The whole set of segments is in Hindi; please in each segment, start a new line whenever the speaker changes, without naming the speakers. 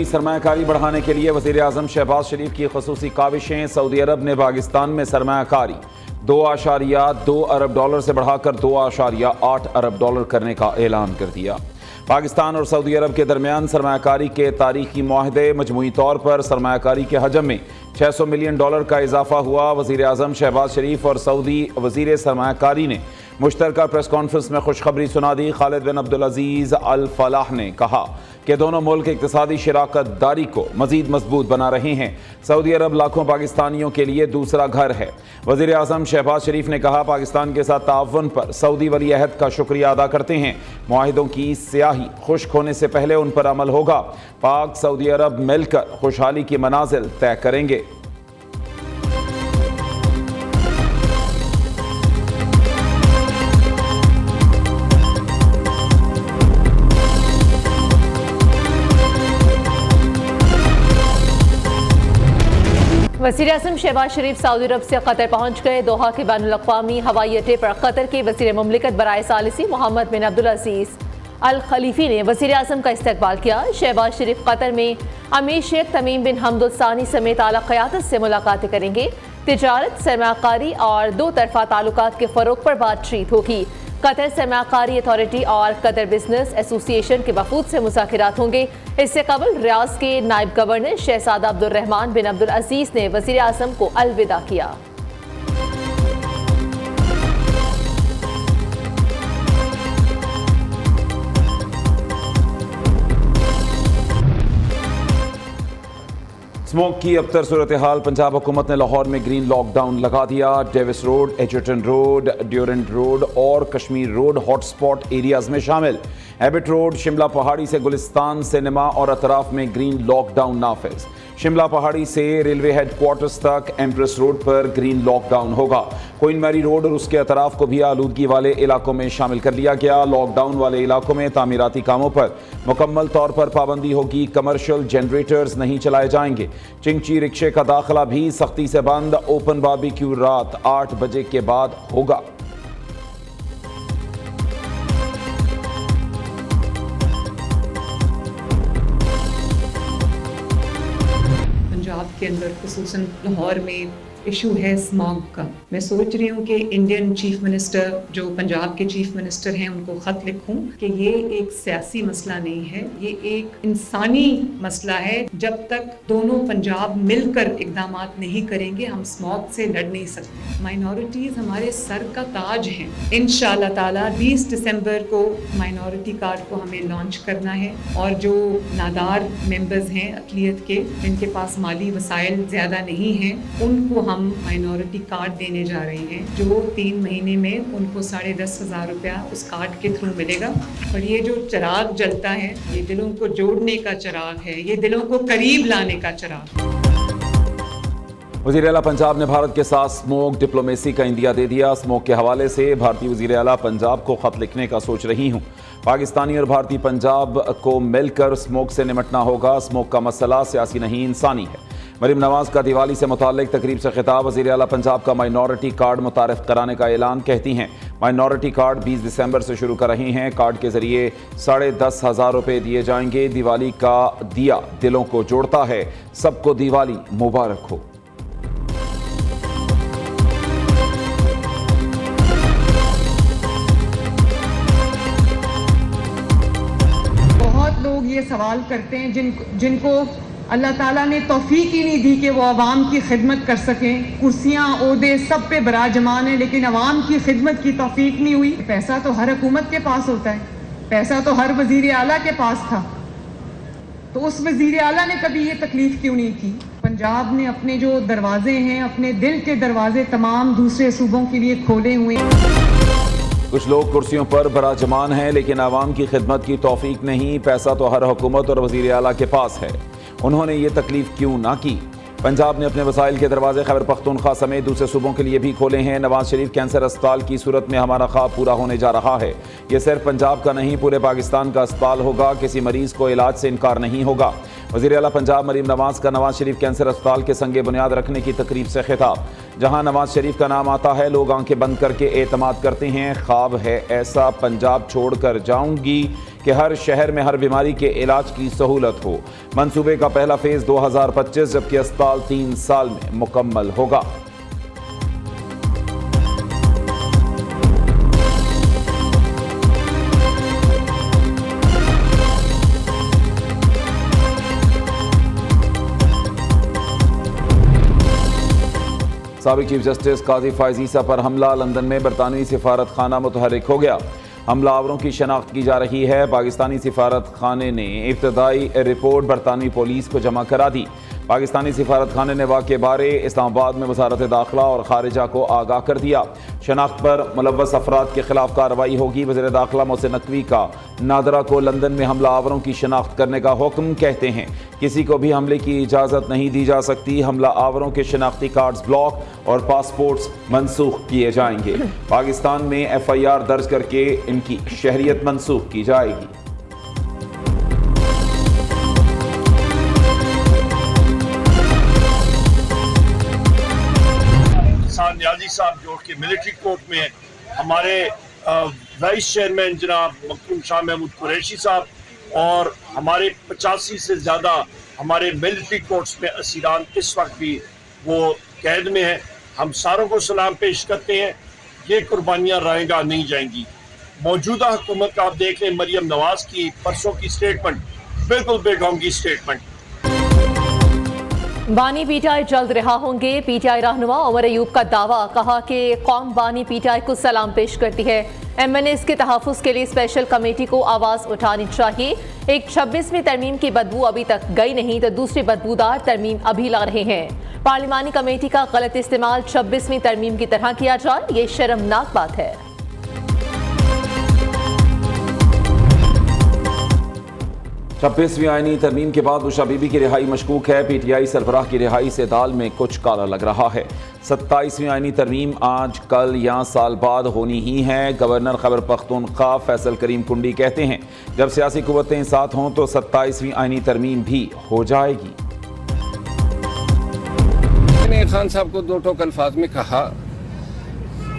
मज़ीद सरमायाकारी बढ़ाने के लिए वज़ीर आज़म शहबाज शरीफ की ख़ुसूसी काविशें। सऊदी अरब ने पाकिस्तान में सरमायाकारी $2.2 अरब से बढ़ाकर $2.8 अरब करने का ऐलान कर दिया। पाकिस्तान और सऊदी अरब के दरमियान सरमायाकारी के तारीखी मुआहदे। मजमूई तौर पर सरमायाकारी के हजम में $600 मिलियन का इजाफा हुआ। वज़ीर आज़म शहबाज शरीफ और सऊदी वज़ीर सरमायाकारी ने मुश्तरका प्रेस कॉन्फ्रेंस में खुशखबरी सुना दी। खालिद बिन अब्दुल अजीज़ अल फलाह ने कहा कि दोनों मुल्क इक़्तिसादी शराकत दारी को मज़ीद मजबूत बना रहे हैं। सऊदी अरब लाखों पाकिस्तानियों के लिए दूसरा घर है। वज़ीर आज़म शहबाज शरीफ ने कहा, पाकिस्तान के साथ ताअवुन पर सऊदी वली अहद का शुक्रिया अदा करते हैं। मुआहिदों की स्याही खुश्क होने से पहले उन पर अमल होगा। पाक सऊदी अरब मिलकर खुशहाली की मनाजिल तय करेंगे।
वज़ीर-ए-आज़म शहबाज शरीफ सऊदी अरब से कतर पहुँच गए। दोहा के बैनुल-अक़वामी हवाई अड्डे पर कतर के वज़ीर मुमलिकत बराए सालिसी मोहम्मद बिन अब्दुल अजीज़ अल खलीफी ने वज़ीर-ए-आज़म का इस्तकबाल किया। शहबाज शरीफ कतर में अमीर शेख तमीम बिन हमद अल सानी समेत आला क़यादत से मुलाकातें करेंगे। तिजारत, सरमायाकारी और दो तरफ़ा ताल्लुकात के फ़रोग़ पर बातचीत होगी। कतर सरमायाकारी अथॉरिटी और कतर बिजनेस एसोसिएशन के वफूद से मुज़ाकिरात होंगे। इससे कबल रियाज के नायब गवर्नर शहजादा अब्दुर्रहमान बिन अब्दुल अजीज़ ने वज़ीर आज़म को अलविदा किया।
स्मोक की अबतर सूरत हाल। पंजाब हुकूमत ने लाहौर में ग्रीन लॉकडाउन लगा दिया। Davis road, Atherton road, Durant road और कश्मीर रोड हॉटस्पॉट एरियाज में शामिल। एबिट रोड, शिमला पहाड़ी से गुलिस्तान सिनेमा और अतराफ में ग्रीन लॉकडाउन नाफिज। शिमला पहाड़ी से रेलवे हेडक्वार्टर्स तक एम्प्रेस रोड पर ग्रीन लॉकडाउन होगा। क्वीन मैरी रोड और उसके अतराफ को भी आलूदगी वाले इलाकों में शामिल कर लिया गया। लॉकडाउन वाले इलाकों में तामीराती कामों पर मुकम्मल तौर पर पाबंदी होगी। कमर्शियल जनरेटर्स नहीं चलाए जाएंगे। चिंगची रिक्शे का दाखिला भी सख्ती से बंद। ओपन बारबेक्यू रात 8 बजे के बाद होगा।
पंजाब के अंदर खुसूसन लाहौर में इशू है स्मॉग का। मैं सोच रही हूँ कि इंडियन चीफ मिनिस्टर जो पंजाब के चीफ मिनिस्टर हैं उनको ख़त लिखूं कि ये एक सियासी मसला नहीं है, ये एक इंसानी मसला है। जब तक दोनों पंजाब मिलकर इकदाम नहीं करेंगे हम स्मॉग से लड़ नहीं सकते। माइनॉरिटीज़ हमारे सर का ताज हैं। इंशाअल्लाह ताला 20 दिसंबर को माइनॉरिटी कार्ड को हमें लॉन्च करना है और जो नादार मेंबर्स हैं अक़लियत के, जिनके पास माली वसाइल ज़्यादा नहीं हैं, उनको हम माइनॉरिटी कार्ड देने जा रहे हैं जो 3 महीने में उनको 10,500 रुपया उस कार्ड के थ्रू मिलेगा। और ये जो चिराग जलता है ये दिलों को जोड़ने का चिराग है, ये दिलों को करीब लाने का चिराग है।
वज़ीर आला पंजाब ने भारत के साथ स्मोक डिप्लोमेसी का इंदिया दे दिया। स्मोक के हवाले से भारतीय वज़ीर आला पंजाब को ख़त लिखने का सोच रही हूँ। पाकिस्तानी और भारतीय पंजाब को मिलकर स्मोक से निमटना होगा। स्मोक का मसला सियासी नहीं इंसानी है। मरीम नवाज का दिवाली से मुताल्लिक तकरीब से खिताब। वज़ीर आला पंजाब का माइनॉरिटी कार्ड मुतारिफ कराने का ऐलान। कहती हैं माइनॉरिटी कार्ड 20 दिसंबर से शुरू कर रही हैं। कार्ड के ज़रिए 10,500 रुपये दिए जाएंगे। दिवाली का दिया दिलों को जोड़ता है। सबको दिवाली मुबारक हो।
बहुत लोग ये सवाल करते हैं जिनको अल्लाह ताला ने तौफीक ही नहीं दी कि वो अवाम की खिदमत कर सकें। कुर्सियाँ ओहदे सब पे बराजमान हैं लेकिन अवाम की खिदमत की तौफीक नहीं हुई। पैसा तो हर हुकूमत के पास होता है, पैसा तो हर वज़ीर आला के पास था, तो उस वज़ीर आला ने कभी ये तकलीफ क्यों नहीं की? पंजाब ने अपने जो दरवाजे हैं, अपने दिल के दरवाजे तमाम दूसरे सूबों के लिए खोले हुए हैं।
कुछ लोग कुर्सियों पर बराजमान हैं लेकिन आवाम की खिदमत की तौफीक नहीं। पैसा तो हर हुकूमत और वज़ीर आला के पास है, उन्होंने ये तकलीफ क्यों ना की? पंजाब ने अपने वसाइल के दरवाजे खैबर पख्तूनख्वा समेत दूसरे सूबों के लिए भी खोले हैं। नवाज शरीफ कैंसर अस्पताल की सूरत में हमारा ख्वाब पूरा होने जा रहा है। ये सिर्फ पंजाब का नहीं पूरे पाकिस्तान का अस्पताल होगा। किसी मरीज को इलाज से इनकार नहीं होगा। वज़ीर आला पंजाब मरीम नवाज का नवाज शरीफ कैंसर अस्पताल के संगे बुनियाद रखने की तकरीब से खिताब। जहां नवाज शरीफ का नाम आता है लोग आंखें बंद करके एतमाद करते हैं। ख्वाब है ऐसा पंजाब छोड़कर जाऊंगी कि हर शहर में हर बीमारी के इलाज की सहूलत हो। मंसूबे का पहला फेज 2025 जबकि अस्पताल 3 साल में मुकम्मल होगा। साबिक चीफ जस्टिस काजी फायज ईसा पर हमला। लंदन में बरतानवी सिफारत खाना मुतहर्रिक हो गया। हमलावरों की शनाख्त की जा रही है। पाकिस्तानी सिफारत खाने ने इब्तदाई रिपोर्ट बरतानवी पुलिस को जमा करा दी। पाकिस्तानी सिफारत खाने ने वाक़े बारे इस्लामाबाद में वजारत दाखिला और खारिजा को आगाह कर दिया। शनाख्त पर मुलव्वस अफराद के खिलाफ कार्रवाई होगी। वज़ीर दाखिला मोहसिन नकवी का नादरा को लंदन में हमलावरों की शनाख्त करने का हुक्म। कहते हैं किसी को भी हमले की इजाज़त नहीं दी जा सकती। हमला आवरों के शनाख्ती कार्ड्स ब्लॉक और पासपोर्ट्स मनसूख किए जाएंगे। पाकिस्तान में FIR दर्ज करके इनकी शहरियत मनसूख की जाएगी।
न्याजी साहब जो कि मिलिट्री कोर्ट में हमारे वाइस चेयरमैन जनाब मखदूम शाह महमूद कुरैशी साहब और हमारे 85 से ज़्यादा हमारे मिलिट्री कोर्ट्स में असीरान इस वक्त भी वो कैद में हैं। हम सारों को सलाम पेश करते हैं। ये कुर्बानियाँ रायगा नहीं जाएंगी। मौजूदा हुकूमत का आप देख लें, मरियम नवाज की परसों की स्टेटमेंट बिल्कुल बेढंगी की स्टेटमेंट।
बानी पीटीआई जल्द रिहा होंगे। पीटीआई रहनुमा उमर अयूब का दावा। कहा कि कौम बानी पीटीआई को सलाम पेश करती है। MNAs के तहफ़्फ़ुज़ के लिए स्पेशल कमेटी को आवाज़ उठानी चाहिए। एक 26वीं तरमीम की बदबू अभी तक गई नहीं तो दूसरी बदबूदार तरमीम अभी ला रहे हैं। पार्लिमानी कमेटी का गलत इस्तेमाल 26वीं तरमीम की तरह किया जाए, ये शर्मनाक बात है।
26वीं आईनी तरमीम के बाद उषा बीबी की रिहाई मशकूक है। PTI सरबराह की रिहाई से दाल में कुछ काला लग रहा है। 27वीं आईनी तरमीम आज कल या साल बाद होनी ही है। गवर्नर खैबर पख्तूनख्वा फैसल करीम कुंडी कहते हैं जब सियासी कुव्वतें साथ हों तो 27वीं आईनी तरमीम भी हो जाएगी।
मैंने खान साहब को 2 टोक अल्फाज में कहा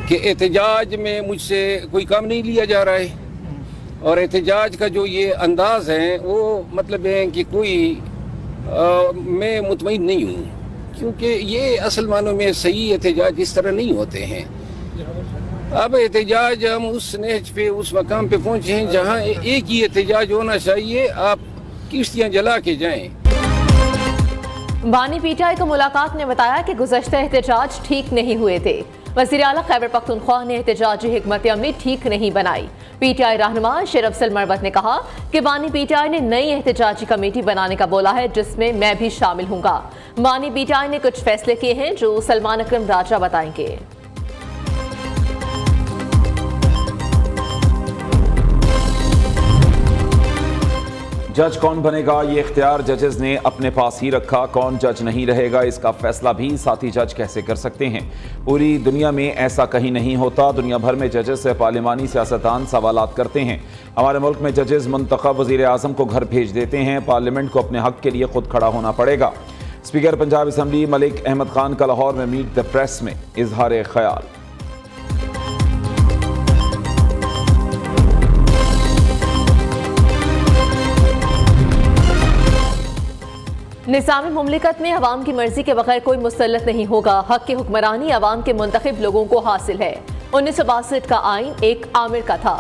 कि एहतजाज में मुझसे कोई काम नहीं लिया जा रहा है और एहतजाज का जो ये अंदाज है वो मतलब है कि कोई मैं मुतमईन नहीं हूँ, क्योंकि ये असल मानों में सही एहतजाज इस तरह नहीं होते हैं। अब एहतजाज हम उस नेच पे उस मकाम पे पहुँचे हैं जहाँ एक ही एहतजाज होना चाहिए, आप किश्तियाँ जला के जाएं।
बानी पीटीआई को मुलाकात ने बताया कि गुज़श्ता एहतजाज ठीक नहीं हुए थे। वज़ीर आला खैबर पख्तूनख्वा ने एहतजाजी हिकमत अमली ठीक नहीं बनाई। पीटीआई रहनुमा शेर अफजल मरवत ने कहा कि बानी पीटीआई ने नई एहतजाजी कमेटी बनाने का बोला है जिसमें मैं भी शामिल हूँगा। बानी पीटीआई ने कुछ फैसले किए हैं जो सलमान अकरम राजा बताएंगे।
जज कौन बनेगा ये इख्तियार जजेस ने अपने पास ही रखा। कौन जज नहीं रहेगा इसका फैसला भी साथी जज कैसे कर सकते हैं। पूरी दुनिया में ऐसा कहीं नहीं होता। दुनिया भर में जजेस से पार्लिमानी सियासतदान सवालात करते हैं। हमारे मुल्क में जजेस मुंतखब वज़ीर आज़म को घर भेज देते हैं। पार्लियामेंट को अपने हक के लिए खुद खड़ा होना पड़ेगा। स्पीकर पंजाब असम्बली मलिक अहमद खान का लाहौर में मीट द प्रेस में इजहार ख्याल।
निज़ाम मुमलिकत में अवाम की मर्जी के बगैर कोई मुसल्लत नहीं होगा। हक की हुक्मरानी अवाम के मुंतखब लोगों को हासिल है। 1962 का आइन एक आमिर का था।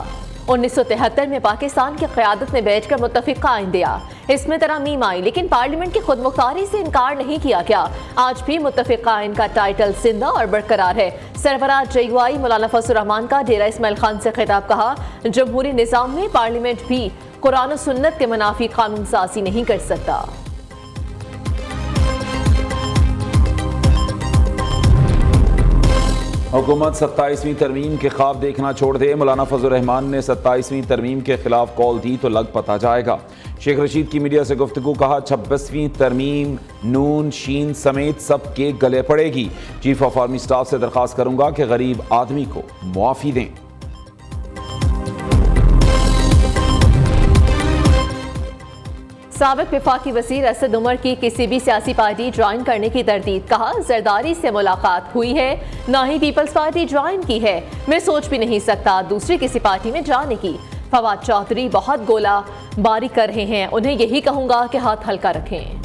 1973 में पाकिस्तान की क़यादत ने बैठकर मुत्तफ़िक़ आइन दिया। इसमें तरामीम आई लेकिन पार्लियामेंट की खुदमुख्तारी से इनकार नहीं किया गया। आज भी मुत्तफ़िक़ आइन का टाइटल जिंदा और बरकरार है। सरबराह JUI मौलाना फजल रहमान का डेरा इस्माइल खान से खिताब। कहा जमहूरी निज़ाम में पार्लियामेंट भी कुरान और सुन्नत के मुनाफी कानून साज़ी नहीं कर सकता।
हुकूमत 27वीं तरमीम के ख्वाब देखना छोड़ दे। मौलाना फजल रहमान ने 27वीं तरमीम के खिलाफ कॉल दी तो लग पता जाएगा। शेख रशीद की मीडिया से गुफ्तगू। कहा 26वीं तरमीम नून शीन समेत सब के गले पड़ेगी। चीफ ऑफ आर्मी स्टाफ से दरख्वास्त करूंगा कि गरीब आदमी को मुआफ़ी दें।
साबिक वफाकी वज़ीर असद उमर की किसी भी सियासी पार्टी ज्वाइन करने की तरदीद। कहा, जरदारी से मुलाकात हुई है, ना ही पीपल्स पार्टी ज्वाइन की है। मैं सोच भी नहीं सकता दूसरी किसी पार्टी में जाने की। फवाद चौधरी बहुत गोला बारी कर रहे हैं, उन्हें यही कहूंगा कि हाथ हल्का रखें।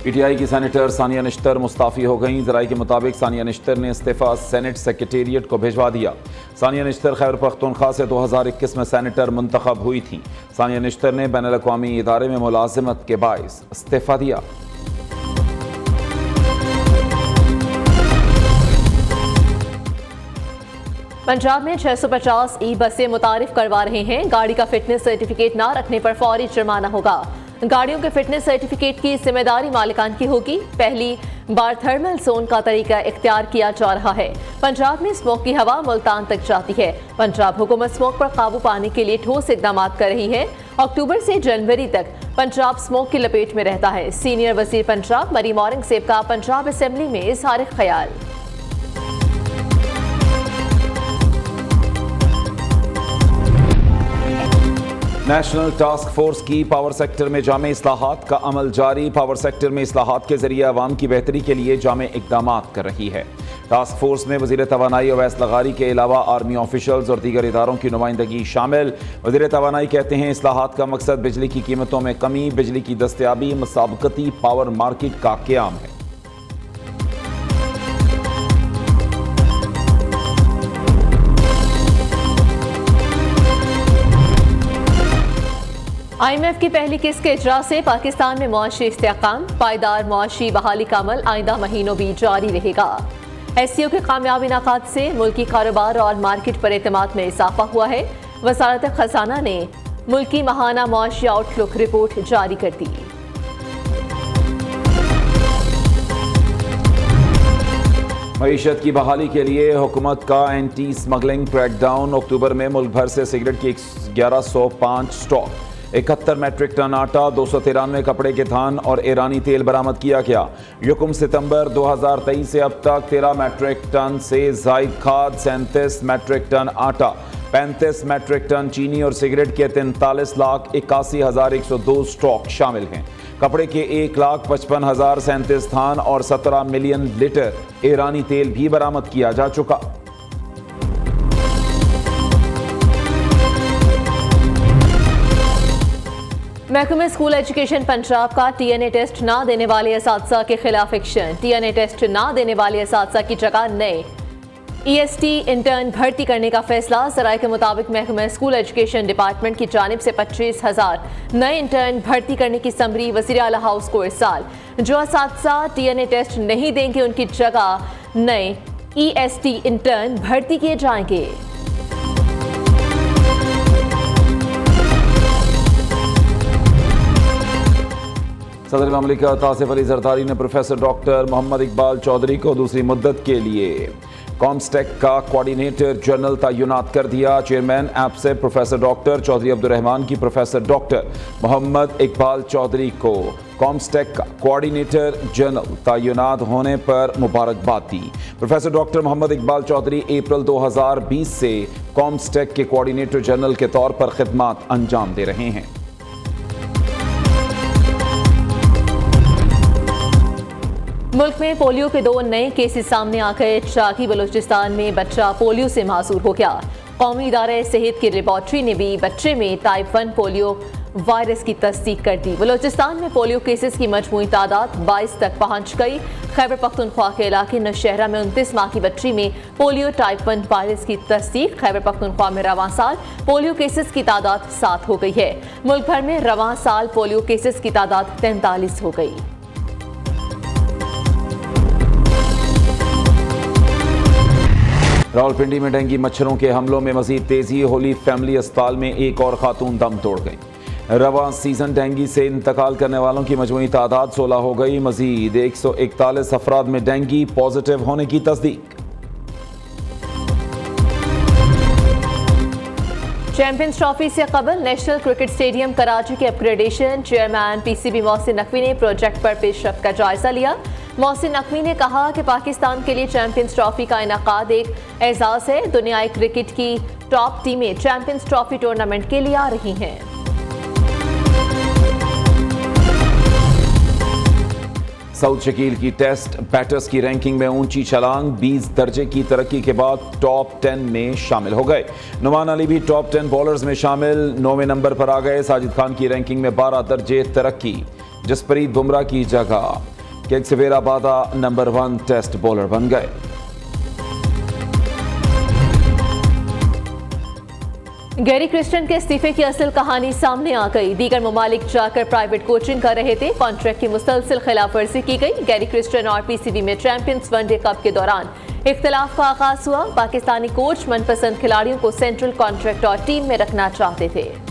पीटीआई की सेनेटर सानिया निश्तर मुस्ताफ़ी हो गईं। ज़राई के मुताबिक सानिया निश्तर ने इस्तीफ़ा सेनेट सेक्रेटेरिएट को भिजवा दिया। सानिया निश्तर खैबर पख्तूनख्वा से 2021 में सेनेटर मुंतखब हुई थी। सानिया निश्तर ने बैनुल अक़वामी इदारे में मुलाजिमत के बाइस इस्तीफ़ा दिया।
पंजाब में 650 ई बसें मुतारिफ करवा रहे हैं। गाड़ी का फिटनेस सर्टिफिकेट ना रखने पर फौरी जुर्माना होगा। गाड़ियों के फिटनेस सर्टिफिकेट की जिम्मेदारी मालिकान की होगी। पहली बार थर्मल जोन का तरीका इख्तियार किया जा रहा है। पंजाब में स्मोक की हवा मुल्तान तक जाती है। पंजाब हुकूमत स्मोक पर काबू पाने के लिए ठोस इकदाम कर रही है। अक्टूबर से जनवरी तक पंजाब स्मोक की लपेट में रहता है। सीनियर वजीर पंजाब मरीम औरंगजेब का पंजाब असेंबली में इज़हार ख्याल।
नेशनल टास्क फोर्स की पावर सेक्टर में जामे इस्लाहात का अमल जारी। पावर सेक्टर में इस्लाहात के जरिए अवाम की बेहतरी के लिए जामे इकदाम कर रही है। टास्क फोर्स में वज़ीर तवानाई अवैस लगारी के अलावा आर्मी ऑफिशल्स और दीगर इदारों की नुमाइंदगी शामिल। वज़ीर तवानाई कहते हैं, इस्लाहात का मकसद बिजली की कीमतों में कमी, बिजली की दस्तयाबी, मुसाबकती पावर मार्केट का क़याम है।
IMF की पहली किस्त के इजरा से पाकिस्तान में मुआशी इस्तेहकाम। पायदार मुआशी बहाली का अमल आइंदा महीनों भी जारी रहेगा। SCO के कामयाब इनाकात से मुल्की कारोबार और मार्केट पर एतमाद में इजाफा हुआ है। वजारत खजाना ने मुल्की माहाना मुआशी आउटलुक रिपोर्ट जारी कर दी।
मईशत की बहाली के लिए हुकूमत का एंटी स्मगलिंग क्रैकडाउन। अक्टूबर में मुल्क भर से सिगरेट की 1105 स्टॉक, 71 मैट्रिक टन आटा, 293 कपड़े के थान और ईरानी तेल बरामद किया गया। यकम सितंबर 2023 से अब तक 13 मैट्रिक टन से जायद खाद, 37 मैट्रिक टन आटा, 35 मैट्रिक टन चीनी और सिगरेट के 43,81,102 स्टॉक शामिल हैं। कपड़े के 1,55,037 थान और 17 मिलियन लीटर ईरानी तेल भी बरामद किया जा चुका।
महकमे स्कूल एजुकेशन पंजाब का TNA टेस्ट ना देने वाले असातिज़ा के खिलाफ एक्शन। TNA टेस्ट ना देने वाले असातिज़ा की जगह नए EST इंटर्न भर्ती करने का फैसला। ज़राए के मुताबिक महकमा स्कूल एजुकेशन डिपार्टमेंट की जानिब से 25,000 नए इंटर्न भर्ती करने की समरी वज़ीर आला हाउस को इरसाल। जो असातिज़ा TNA टेस्ट नहीं देंगे उनकी जगह नए EST इंटर्न भर्ती किए जाएंगे।
सदर ममलिकत आसिफ अली जरदारी ने प्रोफेसर डॉक्टर मोहम्मद इकबाल चौधरी को दूसरी मुद्दत के लिए कॉम्स्टेक का कोऑर्डिनेटर जनरल तैनात कर दिया। चेयरमैन ऐप से प्रोफेसर डॉक्टर चौधरी अब्दुर्रहमान की प्रोफेसर डॉक्टर मोहम्मद इकबाल चौधरी को कॉम्स्टेक का कोऑर्डिनेटर जनरल तैनात होने पर मुबारकबाद दी। प्रोफेसर डॉक्टर मोहम्मद इकबाल चौधरी अप्रैल 2020 से कॉम्स्टेक के कोऑर्डिनेटर जनरल के तौर पर खिदमत अंजाम दे रहे हैं।
मुल्क में पोलियो के 2 नए केसेस सामने आ गए। चाकी बलूचिस्तान में बच्चा पोलियो से मासूर हो गया। कौमी इदारे सेहत की लेबॉर्ट्री ने भी बच्चे में टाइप 1 पोलियो वायरस की तस्दीक कर दी। बलूचिस्तान में पोलियो केसेस की मजमूई तादाद 22 तक पहुंच गई। खैबर पख्तूनख्वा के इलाके नौशहरा में 29 माह की बच्ची में पोलियो टाइप 1 वायरस की तस्दीक। खैबर पख्तूनख्वा में रवां साल पोलियो केसेस की तादाद 7 हो गई है। मुल्क भर में रवां साल पोलियो केसेस की तादाद 43 हो गई।
रावलपिंडी में डेंगू मच्छरों के हमलों में मजीद तेजी। होली फैमिली अस्पताल में एक और खातून दम तोड़ गई। रवां सीजन डेंगू से इंतकाल करने वालों की मजमूई तादाद 16 हो गई। मजीद 141 अफराद में डेंगू पॉजिटिव होने की तस्दीक।
चैंपियंस ट्रॉफी से कबल नेशनल क्रिकेट स्टेडियम कराची के upgradation. Chairman PCB Mohsin Naqvi ने प्रोजेक्ट पर पेशरफ्त का जायजा लिया। मोहसिन नकवी ने कहा कि पाकिस्तान के लिए चैंपियंस ट्रॉफी का इनेकाद एक एजाज़ है। दुनियाई क्रिकेट की टॉप टीमें चैंपियंस ट्रॉफी टूर्नामेंट के लिए आ रही हैं।
सऊद शकील की टेस्ट बैटर्स की रैंकिंग में ऊंची छलांग, 20 दर्जे की तरक्की के बाद टॉप 10 में शामिल हो गए। नुमान अली भी टॉप 10 बॉलर्स में शामिल, 9वें नंबर पर आ गए। साजिद खान की रैंकिंग में 12 दर्जे तरक्की। जसप्रीत बुमराह की जगह केक्सवेराबादा नंबर 1 टेस्ट बॉलर बन गए।
गैरी क्रिस्टियन के इस्तीफे की असल कहानी सामने आ गई। दीगर ममालिक जाकर प्राइवेट कोचिंग कर रहे थे। कॉन्ट्रैक्ट की मुसलसल खिलाफवर्जी की गई। गैरी क्रिस्टियन और पीसीबी में चैंपियंस वनडे कप के दौरान इख्तिलाफ का आगाज हुआ। पाकिस्तानी कोच मनपसंद खिलाड़ियों को सेंट्रल कॉन्ट्रैक्ट और टीम में रखना चाहते थे।